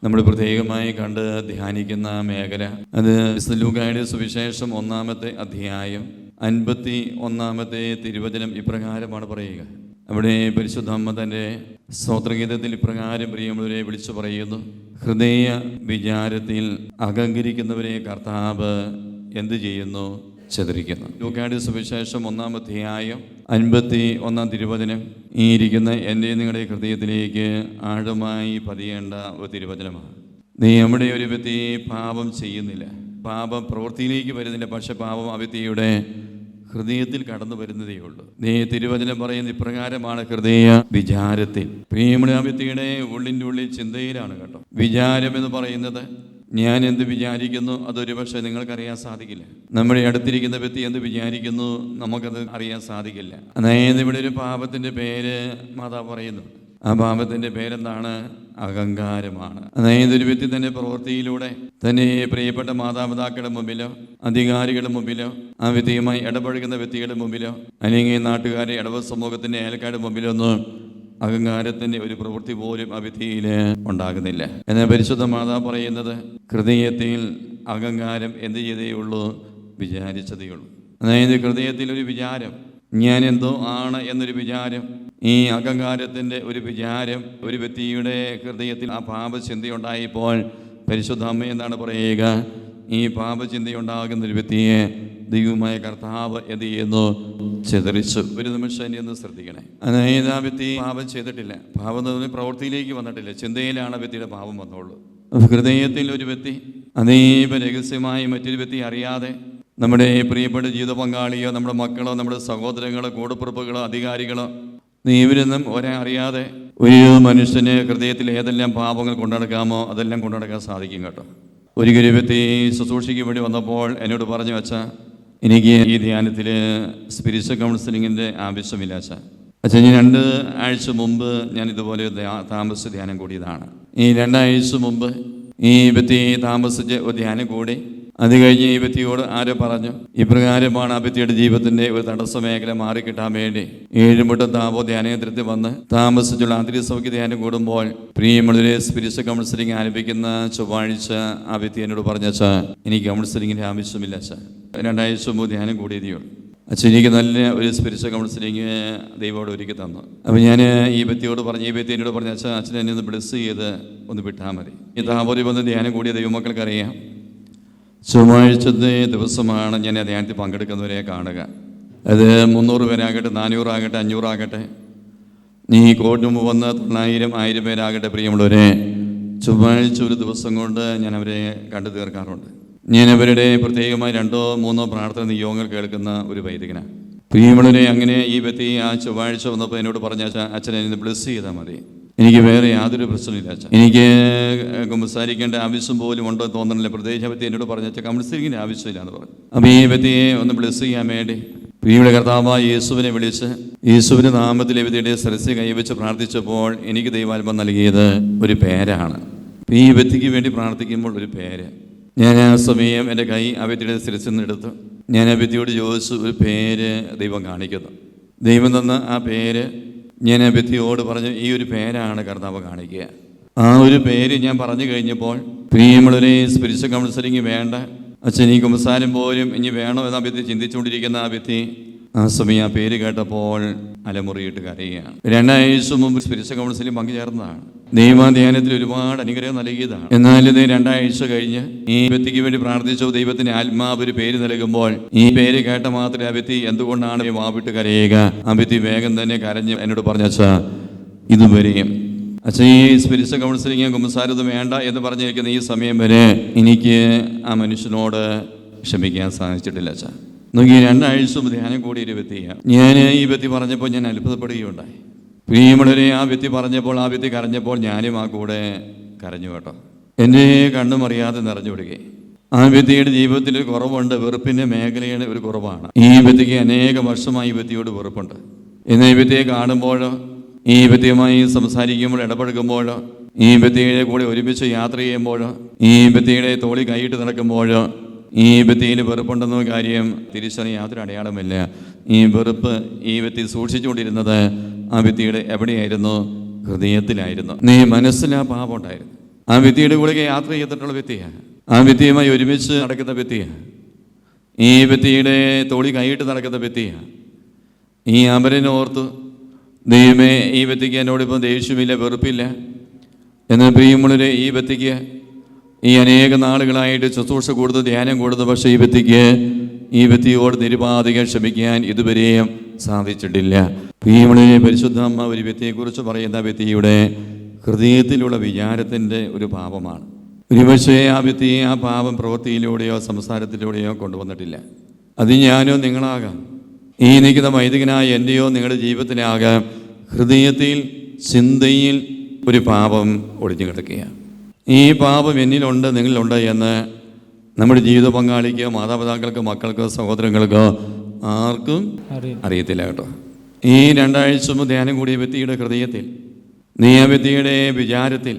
നമ്മൾ പ്രത്യേകമായി കണ്ട് ധ്യാനിക്കുന്ന മേഖല അത് ലൂക്കായുടെ സുവിശേഷം 1-ാമത്തെ അധ്യായം 51-ാമത്തെ തിരുവചനം ഇപ്രകാരമാണ് പറയുക. അവിടെ പരിശുദ്ധ അമ്മ തൻ്റെ സ്തോത്രഗീതത്തിൽ ഇപ്രകാരം പ്രിയമുള്ളവരെ വിളിച്ചു പറയുന്നു: ഹൃദയ വിചാരത്തിൽ അഹങ്കരിക്കുന്നവരെ കർത്താവ് എന്ത് ചെയ്യുന്നു? ചിതറിക്കുന്നു. ലൂക്കായുടെ സുവിശേഷം 1-ാം അധ്യായം 51-ാം തിരുവചനം ഈ ഇരിക്കുന്ന എൻ്റെ നിങ്ങളുടെ ഹൃദയത്തിലേക്ക് ആഴമായി പതിയേണ്ട ഒരു തിരുവചനമാണ്. നമ്മുടെ ഒരു വ്യക്തി പാപം ചെയ്യുന്നില്ല, പാപം പ്രവൃത്തിയിലേക്ക് വരുന്നില്ല, പക്ഷെ പാപം ആ വ്യക്തിയുടെ ഹൃദയത്തിൽ കടന്നു വരുന്നതേ ഉള്ളൂ. തിരുവചനം പറയുന്ന ഇപ്രകാരമാണ്: ഹൃദയ വിചാരത്തിൽ. പ്രിയമുള്ള ആ വ്യക്തിയുടെ ഉള്ളിൻ്റെ ഉള്ളിൽ ചിന്തയിലാണ് കേട്ടോ. വിചാരം എന്ന് പറയുന്നത് ഞാൻ എന്ത് വിചാരിക്കുന്നു അതൊരു പക്ഷേ നിങ്ങൾക്കറിയാൻ സാധിക്കില്ല. നമ്മുടെ അടുത്തിരിക്കുന്ന വ്യക്തി എന്ത് വിചാരിക്കുന്നു നമുക്കത് അറിയാൻ സാധിക്കില്ല. അതായത് ഇവിടെ ഒരു പാപത്തിൻ്റെ പേര് മാതാവ് പറയുന്നു. ആ പാപത്തിൻ്റെ പേരെന്താണ്? അഹങ്കാരമാണ്. അതായത് ഒരു വ്യക്തി തൻ്റെ പ്രവൃത്തിയിലൂടെ തന്നെ പ്രിയപ്പെട്ട മാതാപിതാക്കളുടെ മുമ്പിലോ അധികാരികളുടെ മുമ്പിലോ ആ വ്യക്തിയുമായി ഇടപഴകുന്ന വ്യക്തികളുടെ മുമ്പിലോ അല്ലെങ്കിൽ നാട്ടുകാരെ ഇടവ സമൂഹത്തിൻ്റെ അയൽക്കാരുടെ മുമ്പിലോ ഒന്നും അഹങ്കാരത്തിൻ്റെ ഒരു പ്രവൃത്തി പോലും ആ വ്യക്തിയിൽ ഉണ്ടാകുന്നില്ല. എന്നാൽ പരിശുദ്ധ മാതാവ് പറയുന്നത് ഹൃദയത്തിൽ അഹങ്കാരം എന്ത് ചെയ്തേ ഉള്ളൂ? വിചാരിച്ചതേ ഉള്ളൂ. അതായത് ഹൃദയത്തിൽ ഒരു വിചാരം, ഞാൻ എന്തോ ആണ് എന്നൊരു വിചാരം, ഈ അഹങ്കാരത്തിൻ്റെ ഒരു വിചാരം ഒരു വ്യക്തിയുടെ ഹൃദയത്തിൽ ആ പാപചിന്തയുണ്ടായപ്പോൾ പരിശുദ്ധ അമ്മ എന്താണ് പറയുക? ഈ പാപചിന്തയുണ്ടാകുന്ന ഒരു വ്യക്തിയെ ദൈവമായ കർത്താവ് എന്ത് ചെയ്യുന്നു? ചിതറിച്ചു. ഒരു നിമിഷം എന്നെ ഒന്ന് ശ്രദ്ധിക്കണേ. അതായത് ആ വ്യക്തി പാപം ചെയ്തിട്ടില്ല, പാപം പ്രവൃത്തിയിലേക്ക് വന്നിട്ടില്ല, ചിന്തയിലാണ് ആ വ്യക്തിയുടെ പാപം വന്നുള്ളൂ. ഹൃദയത്തിൽ ഒരു വ്യക്തി അതീവ രഹസ്യമായി മറ്റൊരു വ്യക്തി അറിയാതെ നമ്മുടെ പ്രിയപ്പെട്ട ജീവിത പങ്കാളിയോ നമ്മുടെ മക്കളോ നമ്മുടെ സഹോദരങ്ങളോ കൂടപ്പിറപ്പുകളോ അധികാരികളോ ഇവരൊന്നും അറിയാതെ ഒരു മനുഷ്യന് ഹൃദയത്തിൽ ഏതെല്ലാം പാപങ്ങൾ കൊണ്ടുനടക്കാമോ അതെല്ലാം കൊണ്ടുനടക്കാൻ സാധിക്കും കേട്ടോ. ഒരിക്കലും വ്യക്തി ശുശ്രൂഷയ്ക്ക് വേണ്ടി വന്നപ്പോൾ എന്നോട് പറഞ്ഞു: അച്ഛാ, എനിക്ക് ഈ ധ്യാനത്തിൽ സ്പിരിച്വൽ കൗൺസിലിങ്ങിൻ്റെ ആവശ്യമില്ല അച്ഛാ. ഞാൻ 2 ആഴ്ച മുമ്പ് ഞാൻ ഇതുപോലെ താമസിച്ച് ധ്യാനം കൂടിയതാണ്. ഈ 2 ആഴ്ച മുമ്പ് ഈ വ്യക്തി താമസിച്ച് ഒരു ധ്യാനം കൂടി. അത് കഴിഞ്ഞ് ഈ വ്യക്തിയോട് ആരോ പറഞ്ഞു ഇപ്രകാരമാണ് ആ വ്യക്തിയുടെ ജീവിതത്തിൻ്റെ ഒരു തടസ്സ മേഖല മാറിക്കിട്ടാൻ വേണ്ടി 7 മുട്ടം താപോ ധ്യാനകേന്ദ്രത്തിൽ വന്ന് താമസിച്ചുള്ള ആന്തരിക സൗഖ്യ ധ്യാനം കൂടുമ്പോൾ പ്രിയമുള്ളവരെ സ്പിരിച്വൽ കൗൺസിലിംഗ് ആരംഭിക്കുന്ന ചൊവ്വാഴ്ച ആ വ്യക്തി എന്നോട് പറഞ്ഞ: അച്ഛാ, എനിക്ക് കൗൺസിലിങ്ങിൻ്റെ ആവശ്യമില്ല അച്ഛാ, 2 ആഴ്ച മുമ്പ് ധ്യാനം കൂടിയതേ ഉള്ളൂ അച്ഛൻ, എനിക്ക് നല്ല ഒരു സ്പിരിച്വൽ കൗൺസിലിംഗ് ദൈവത്തോട് ഒരുക്കി തന്നു. അപ്പോൾ ഞാൻ ഈ വ്യക്തിയോട് പറഞ്ഞു, ഈ വ്യക്തി എന്നോട് പറഞ്ഞു: അച്ഛാ, അച്ഛൻ എന്നെ ഒന്ന് ബ്ലെസ് ചെയ്ത് ഒന്ന് വിട്ടാൽ മതി. ഈ താപോരി വന്ന് ധ്യാനം കൂടിയ ദൈവമക്കൾക്കറിയാം, ചൊവ്വാഴ്ചത്തെ ദിവസമാണ് ഞാൻ ആ ധ്യാനത്തിൽ പങ്കെടുക്കുന്നവരെ കാണുക. അത് 300 പേരാകട്ടെ, 400 ആകട്ടെ, 500 ആകട്ടെ, നീ കോടിന് മുമ്പ് വന്ന് 900, 1000 പേരാകട്ടെ, പ്രിയമുള്ളവരെ, ചൊവ്വാഴ്ച ഒരു ദിവസം കൊണ്ട് ഞാൻ അവരെ കണ്ടു തീർക്കാറുണ്ട്. ഞാൻ അവരുടെ പ്രത്യേകമായി 2-3 പ്രാർത്ഥന നിയോഗങ്ങൾ കേൾക്കുന്ന ഒരു വൈദികനാണ്. പ്രിയമുള്ളവരെ, അങ്ങനെ ഈ വ്യക്തി ആ ചൊവ്വാഴ്ച വന്നപ്പോൾ എന്നോട് പറഞ്ഞ: അച്ഛനെ എന്നെ ബ്ലെസ് ചെയ്താൽ മതി, എനിക്ക് വേറെ യാതൊരു പ്രശ്നമില്ല അച്ഛൻ, എനിക്ക് കുമ്പസാരിക്കേണ്ട ആവശ്യം പോലും ഉണ്ടോ തോന്നണില്ല. പ്രത്യേകിച്ച് വ്യക്തി എന്നോട് പറഞ്ഞ: അച്ഛൻ കൗൺസിലിങ്ങിൻ്റെ ആവശ്യമില്ല എന്ന് പറഞ്ഞു. അപ്പോൾ ഈ വ്യക്തിയെ ഒന്ന് ബ്ലെസ് ചെയ്യാൻ വേണ്ടി പ്രിയയുടെ കർത്താവായ യേശുവിനെ വിളിച്ച് യേശുവിൻ്റെ നാമത്തിൽ വ്യക്തിയുടെ സരസ്യ കൈവച്ച് പ്രാർത്ഥിച്ചപ്പോൾ എനിക്ക് ദൈവാത്മ നൽകിയത് ഒരു പേരാണ്. ഈ വ്യക്തിക്ക് വേണ്ടി പ്രാർത്ഥിക്കുമ്പോൾ ഒരു പേര് ഞാൻ ആ സമയം എൻ്റെ കൈ ആ വ്യക്തിയുടെ ശിരസിൽ നിന്ന് എടുത്തു. ഞാൻ ആ വ്യക്തിയോട് ചോദിച്ചു, ഒരു പേര് ദൈവം കാണിക്കുന്നു. ദൈവം തന്ന ആ പേര് ഞാൻ ആ വ്യക്തിയോട് പറഞ്ഞു, ഈ ഒരു പേരാണ് കർത്താവ് കാണിക്കുക. ആ ഒരു പേര് ഞാൻ പറഞ്ഞു കഴിഞ്ഞപ്പോൾ പ്രിയമുള്ളവരെ, സ്പിരിച്വൽ കൗൺസിലിംഗ് വേണ്ട അച്ഛൻ, ഈ കുമ്പസാരം പോലും ഇനി വേണോ എന്ന വ്യക്തി ചിന്തിച്ചുകൊണ്ടിരിക്കുന്ന ആ വ്യക്തി ആ സമയം ആ പേര് കേട്ടപ്പോൾ അലമുറിയിട്ട് കരയുകയാണ്. 2 ആഴ്ച മുമ്പ് സ്പിരിച്വൽ കൗൺസിലിംഗ് പങ്കുചേർന്നതാണ്. ദൈവധ്യാനത്തിൽ ഒരുപാട് അനുഗ്രഹം നൽകിയതാണ്. എന്നാൽ ഇത് 2 ആഴ്ച കഴിഞ്ഞ് ഈ വ്യക്തിക്ക് വേണ്ടി പ്രാർത്ഥിച്ചു. ദൈവത്തിന് ആത്മാവ് ഒരു പേര് നൽകുമ്പോൾ ഈ പേര് കേട്ട മാത്രമേ ആ വ്യക്തി എന്തുകൊണ്ടാണ് വാവിട്ട് കരയുക? ആ വ്യക്തി വേഗം തന്നെ കരഞ്ഞ് എന്നോട് പറഞ്ഞു: അച്ഛാ, ഇതുവരെയും അച്ഛൻ ഈ സ്പിരിച്വൽ കൗൺസിലിംഗ് കുമ്പസാരൊന്നും വേണ്ട എന്ന് പറഞ്ഞിരിക്കുന്ന ഈ സമയം വരെ എനിക്ക് ആ മനുഷ്യനോട് ക്ഷമിക്കാൻ സാധിച്ചിട്ടില്ല അച്ഛാ. നോക്കി, 2 ആഴ്ച മുമ്പ് ധ്യാനം കൂടി ഒരു വ്യക്തിയാണ്. ഞാൻ ഈ വ്യക്തി പറഞ്ഞപ്പോൾ ഞാൻ അത്ഭുതപ്പെടുകയുണ്ടായി. പ്രിയമുള്ളവരെ, ആ വ്യക്തി പറഞ്ഞപ്പോൾ ആ വ്യക്തി കരഞ്ഞപ്പോൾ ഞാനും ആ കൂടെ കരഞ്ഞു കേട്ടോ. എൻ്റെ കണ്ണും അറിയാതെ നിറഞ്ഞു വിടുകയും. ആ വ്യക്തിയുടെ ജീവിതത്തിൽ ഒരു കുറവുണ്ട്, വെറുപ്പിൻ്റെ മേഖലയുടെ ഒരു കുറവാണ്. ഈ വ്യക്തിക്ക് അനേക വർഷമായി ഈ വ്യക്തിയോട് വെറുപ്പുണ്ട്. എന്നാൽ ഈ വ്യക്തിയെ കാണുമ്പോഴോ ഈ വ്യക്തിയുമായി സംസാരിക്കുമ്പോൾ ഇടപഴകുമ്പോഴോ ഈ വ്യക്തിയുടെ കൂടെ ഒരുമിച്ച് യാത്ര ചെയ്യുമ്പോഴോ ഈ വ്യക്തിയുടെ തോളി കൈയിട്ട് നടക്കുമ്പോഴോ ഈ വ്യക്തിയിൽ വെറുപ്പുണ്ടെന്ന കാര്യം തിരിച്ചറിയാൻ യാതൊരു അടയാളമില്ല. ഈ വെറുപ്പ് ഈ വ്യക്തി സൂക്ഷിച്ചുകൊണ്ടിരുന്നത് ആ വ്യക്തിയുടെ എവിടെയായിരുന്നു? ഹൃദയത്തിലായിരുന്നു. മനസ്സിൽ ആ പാപം ഉണ്ടായിരുന്നു. ആ വ്യക്തിയുടെ കൂടെ യാത്ര ചെയ്തിട്ടുള്ള വ്യക്തിയാണ്. ആ വ്യക്തിയുമായി ഒരുമിച്ച് നടക്കുന്ന വ്യക്തിയാണ്. ഈ വ്യക്തിയുടെ തോളി കൈയിട്ട് നടക്കുന്ന വ്യക്തിയാണ്. ഈ അമരനോർത്ത് ദൈവമേ, ഈ വ്യക്തിക്ക് എന്നോടിപ്പം ദേഷ്യമില്ല, വെറുപ്പില്ല എന്ന് പ്രിയമുള്ളവരെ, ഈ വ്യക്തിക്ക് ഈ അനേക നാളുകളായിട്ട് ശുശ്രൂഷ കൊടുത്ത് ധ്യാനം കൊടുത്തു. പക്ഷേ ഈ വ്യക്തിയോട് നിരുപാധികം ക്ഷമിക്കാൻ ഇതുവരെയും സാധിച്ചിട്ടില്ല. പ്രിയമുള്ളവരെ, പരിശുദ്ധ അമ്മ ഒരു വ്യക്തിയെക്കുറിച്ച് പറയുന്ന വ്യക്തിയുടെ ഹൃദയത്തിലുള്ള വിചാരത്തിൻ്റെ ഒരു പാപമാണ്. ഒരുപക്ഷേ ആ വ്യക്തിയെ ആ പാപം പ്രവൃത്തിയിലൂടെയോ സംസാരത്തിലൂടെയോ കൊണ്ടുവന്നിട്ടില്ല. അത് ഞാനോ നിങ്ങളാകാം, ഈ നിൽക്കുന്ന വൈദികനായ എൻ്റെയോ നിങ്ങളുടെ ജീവിതത്തിലാകാം. ഹൃദയത്തിൽ ചിന്തയിൽ ഒരു പാപം ഒളിഞ്ഞു കിടക്കുകയാണ്. ഈ പാപം എന്നിലുണ്ട്, നിങ്ങളിലുണ്ട് എന്ന് നമ്മുടെ ജീവിത പങ്കാളിക്കോ മാതാപിതാക്കൾക്കോ മക്കൾക്കോ സഹോദരങ്ങൾക്കോ ആർക്കും അറിയത്തില്ല കേട്ടോ. ഈ 2 ആഴ്ച മുമ്പ് ധ്യാനം കൂടിയ വ്യക്തിയുടെ ഹൃദയത്തിൽ, നീ ആ വ്യക്തിയുടെ വിചാരത്തിൽ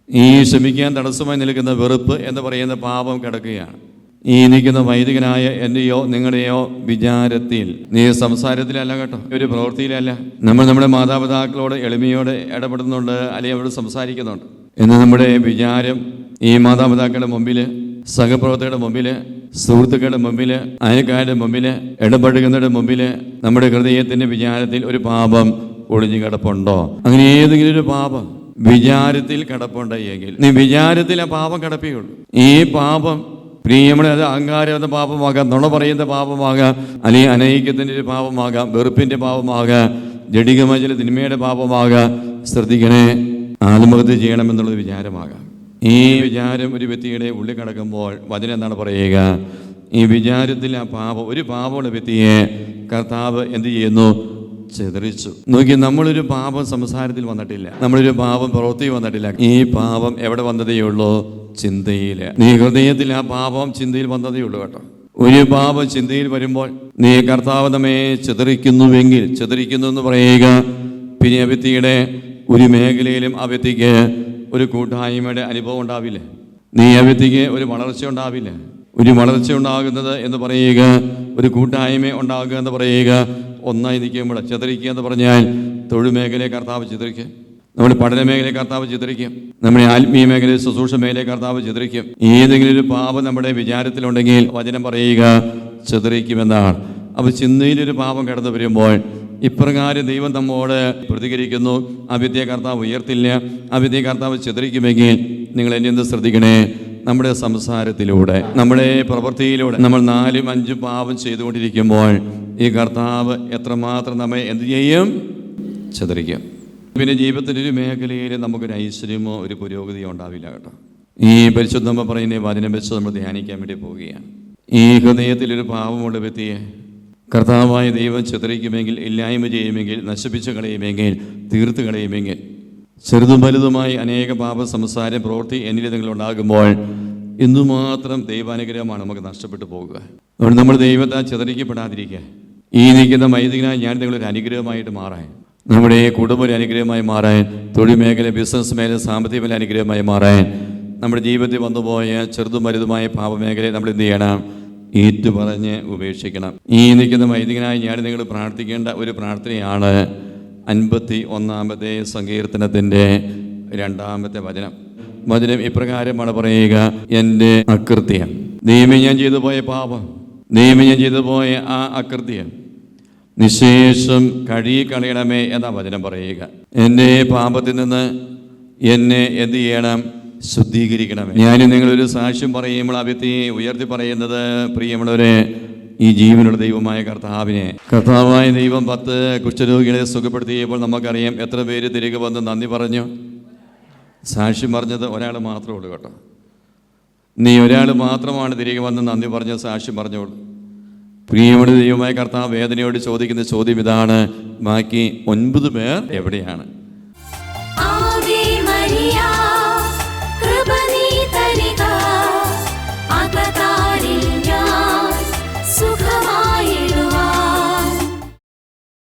ഈ ക്ഷമിക്കാൻ തടസ്സമായി നിൽക്കുന്ന വെറുപ്പ് എന്ന് പറയുന്ന പാപം കിടക്കുകയാണ്. ഈ നിൽക്കുന്ന വൈദികനായ എൻ്റെയോ നിങ്ങളുടെയോ വിചാരത്തിൽ, നീ സംസാരത്തിലല്ല കേട്ടോ, ഒരു പ്രവൃത്തിയിലല്ല. നമ്മൾ നമ്മുടെ മാതാപിതാക്കളോട് എളിമയോടെ ഇടപെടുന്നുണ്ട്, അല്ലെങ്കിൽ അവരോട് സംസാരിക്കുന്നുണ്ട്. എന്ന് നമ്മുടെ വിചാരം ഈ മാതാപിതാക്കളുടെ മുമ്പിൽ, സഹപ്രവർത്തകരുടെ മുമ്പിൽ, സുഹൃത്തുക്കളുടെ മുമ്പിൽ, അയൽക്കാരുടെ മുമ്പിൽ, ഇടപെടുന്നവരുടെ മുമ്പിൽ നമ്മുടെ ഹൃദയത്തിൻ്റെ വിചാരത്തിൽ ഒരു പാപം ഒളിഞ്ഞു കിടപ്പുണ്ടോ? അങ്ങനെ ഏതെങ്കിലും ഒരു പാപം വിചാരത്തിൽ കിടപ്പുണ്ടെങ്കിൽ നീ വിചാരത്തിൽ ആ പാപം കിടപ്പിയുള്ളൂ. ഈ പാപം പ്രിയമുള്ള, അത് അഹങ്കാരമെന്ന പാപമാകാം, നുണ പറയുന്ന പാപമാകാം, അല്ലെങ്കിൽ അനൈക്യത്തിൻ്റെ ഒരു പാപമാകാം, വെറുപ്പിൻ്റെ പാപമാകാം, ജഡികമായ ചില തിന്മയുടെ പാപമാകാം. ശ്രദ്ധിക്കണേ, ആത്മഹത്യ ചെയ്യണമെന്നുള്ളത് വിചാരമാകാം. ഈ വിചാരം ഒരു വ്യക്തിയുടെ ഉള്ളിൽ കിടക്കുമ്പോൾ വചനം എന്താണ് പറയുക? ഈ വിചാരത്തിൽ ആ പാപം, ഒരു പാപമുള്ള വ്യക്തിയെ കർത്താവ് എന്ത് ചെയ്യുന്നു? ചിതറിച്ചു. നോക്കി, നമ്മളൊരു പാപം സംസാരത്തിൽ വന്നിട്ടില്ല, നമ്മളൊരു പാപം പ്രവൃത്തി വന്നിട്ടില്ല. ഈ പാപം എവിടെ വന്നതേ ഉള്ളൂ? ചിന്തയിൽ. നീ ഹൃദയത്തിൽ ആ പാപം ചിന്തയിൽ വന്നതേ ഉള്ളൂ കേട്ടോ. ഒരു പാപം ചിന്തയിൽ വരുമ്പോൾ നീ കർത്താവ് നമ്മെ ചിതറിക്കുന്നുവെങ്കിൽ, ചിതറിക്കുന്നു എന്ന് പറയുക, പിന്നെ ആ വ്യക്തിയുടെ ഒരു മേഖലയിലും ആ വ്യക്തിക്ക് ഒരു കൂട്ടായ്മയുടെ അനുഭവം ഉണ്ടാവില്ല. നീ ആ വ്യക്തിക്ക് ഒരു വളർച്ച ഉണ്ടാവില്ല. ഒരു വളർച്ച ഉണ്ടാകുന്നത് എന്ന് പറയുക, ഒരു കൂട്ടായ്മ ഉണ്ടാകുക എന്ന് പറയുക, ഒന്നായി നിൽക്കുമ്പോൾ ചിതറിക്കുക എന്ന് പറഞ്ഞാൽ തൊഴിൽ മേഖലയെ കർത്താവ് ചിതറിക്കുക, നമ്മുടെ പഠന മേഖലയെ കർത്താവ് ചിതറിക്കും, നമ്മുടെ ആത്മീയ മേഖലയിൽ ശുശ്രൂഷ മേഖലയെ കർത്താവ് ചിതറിക്കും. ഏതെങ്കിലും ഒരു പാപം നമ്മുടെ വിചാരത്തിലുണ്ടെങ്കിൽ വചനം പറയുക ചിതറിക്കുമെന്നാണ്. അപ്പോൾ ചിന്തയിലൊരു പാപം കടന്നു വരുമ്പോൾ ഇപ്രകാരം ദൈവം നമ്മോട് പ്രതികരിക്കുന്നു. ആ വിദ്യ കർത്താവ് ഉയർത്തില്ല, ആ വിദ്യ കർത്താവ് ചിതറിക്കുമെങ്കിൽ നിങ്ങൾ എന്നെ എന്ത് ശ്രദ്ധിക്കണേ? നമ്മുടെ സംസാരത്തിലൂടെ, നമ്മുടെ പ്രവൃത്തിയിലൂടെ നമ്മൾ 4ഉം 5ഉം പാപം ചെയ്തുകൊണ്ടിരിക്കുമ്പോൾ ഈ കർത്താവ് എത്രമാത്രം നമ്മെ എന്ത് ചെയ്യും? ചിതറിക്കും. പിന്നെ ജീവിതത്തിൻ്റെ ഒരു മേഖലയിൽ നമുക്കൊരു ഐശ്വര്യമോ ഒരു പുരോഗതിയോ ഉണ്ടാവില്ല കേട്ടോ. ഈ പരിശുദ്ധമ്മ പറയുന്ന വചനം വെച്ച് നമ്മൾ ധ്യാനിക്കാൻ വേണ്ടി പോവുകയാണ്. ഈ ഹൃദയത്തിലൊരു പാവമുള്ള വ്യക്തിയെ കർത്താവായ ദൈവം ചിതറിക്കുമെങ്കിൽ, ഇല്ലായ്മ ചെയ്യുമെങ്കിൽ, നശിപ്പിച്ച് കളയുമെങ്കിൽ, തീർത്ത് കളയുമെങ്കിൽ, ചെറുതും വലുതുമായി അനേക പാപ സംസാരം പ്രവൃത്തി എന്നിൽ നിങ്ങളുണ്ടാകുമ്പോൾ എന്തുമാത്രം ദൈവാനുഗ്രഹമാണ് നമുക്ക് നഷ്ടപ്പെട്ടു പോകുക. അതുകൊണ്ട് നമ്മൾ ദൈവത്തെ ചിതറിക്കപ്പെടാതിരിക്കുക. ഈ നിൽക്കുന്ന വൈദികനായി ഞാൻ നിങ്ങളൊരു അനുഗ്രഹമായിട്ട് മാറാൻ, നമ്മുടെ കുടുംബ ഒരു അനുഗ്രഹമായി മാറാൻ, തൊഴിൽ മേഖല, ബിസിനസ് മേഖല, സാമ്പത്തിക മേഖല അനുഗ്രഹമായി മാറാൻ, നമ്മുടെ ജീവിതത്തിൽ വന്നുപോയ ചെറുതും വലുതുമായ പാപമേഖലയെ നമ്മൾ എന്ത് ചെയ്യണം? ഏറ്റുപറഞ്ഞ് ഉപേക്ഷിക്കണം. ഈ നിൽക്കുന്ന വൈദികനായി ഞാൻ നിങ്ങൾ പ്രാർത്ഥിക്കേണ്ട ഒരു പ്രാർത്ഥനയാണ് 51-ാമത്തെ സങ്കീർത്തനത്തിൻ്റെ 2-ാമത്തെ വചനം. വചനം ഇപ്രകാരമാണ് പറയുക: എൻ്റെ അകൃത്യം, ദൈവമേ ഞാൻ ചെയ്തു പോയ പാപം, ദൈവമേ ഞാൻ ചെയ്തു പോയ ആ അകൃത്യം നിശേഷം കഴുകിക്കളയണമേ എന്ന വചനം പറയുക. എൻ്റെ പാപത്തിൽ നിന്ന് എന്നെ എന്ത് ചെയ്യണം? ശുദ്ധീകരിക്കണമേ. ഞാനും നിങ്ങളൊരു സാക്ഷ്യം പറയുമ്പോൾ ആ വ്യക്തിയെ ഉയർത്തി പറയുന്നത്, പ്രിയമുള്ളവരെ, ഈ ജീവനുള്ള ദൈവമായ കർത്താവായ ദൈവം 10 കുഷ്ഠരോഗികളെ സുഖപ്പെടുത്തിയപ്പോൾ നമുക്കറിയാം എത്ര പേര് തിരികെ വന്ന് നന്ദി പറഞ്ഞു. സാക്ഷ്യം പറഞ്ഞത് ഒരാൾ മാത്രമേ ഉള്ളൂ കേട്ടോ. നീ ഒരാൾ മാത്രമാണ് തിരികെ വന്ന് നന്ദി പറഞ്ഞ സാക്ഷ്യം പറഞ്ഞോളൂ. പ്രിയമുള്ള ദൈവമായ കർത്താവ് വേദനയോട് ചോദിക്കുന്ന ചോദ്യം ഇതാണ്: ബാക്കി 9 പേർ എവിടെയാണ്?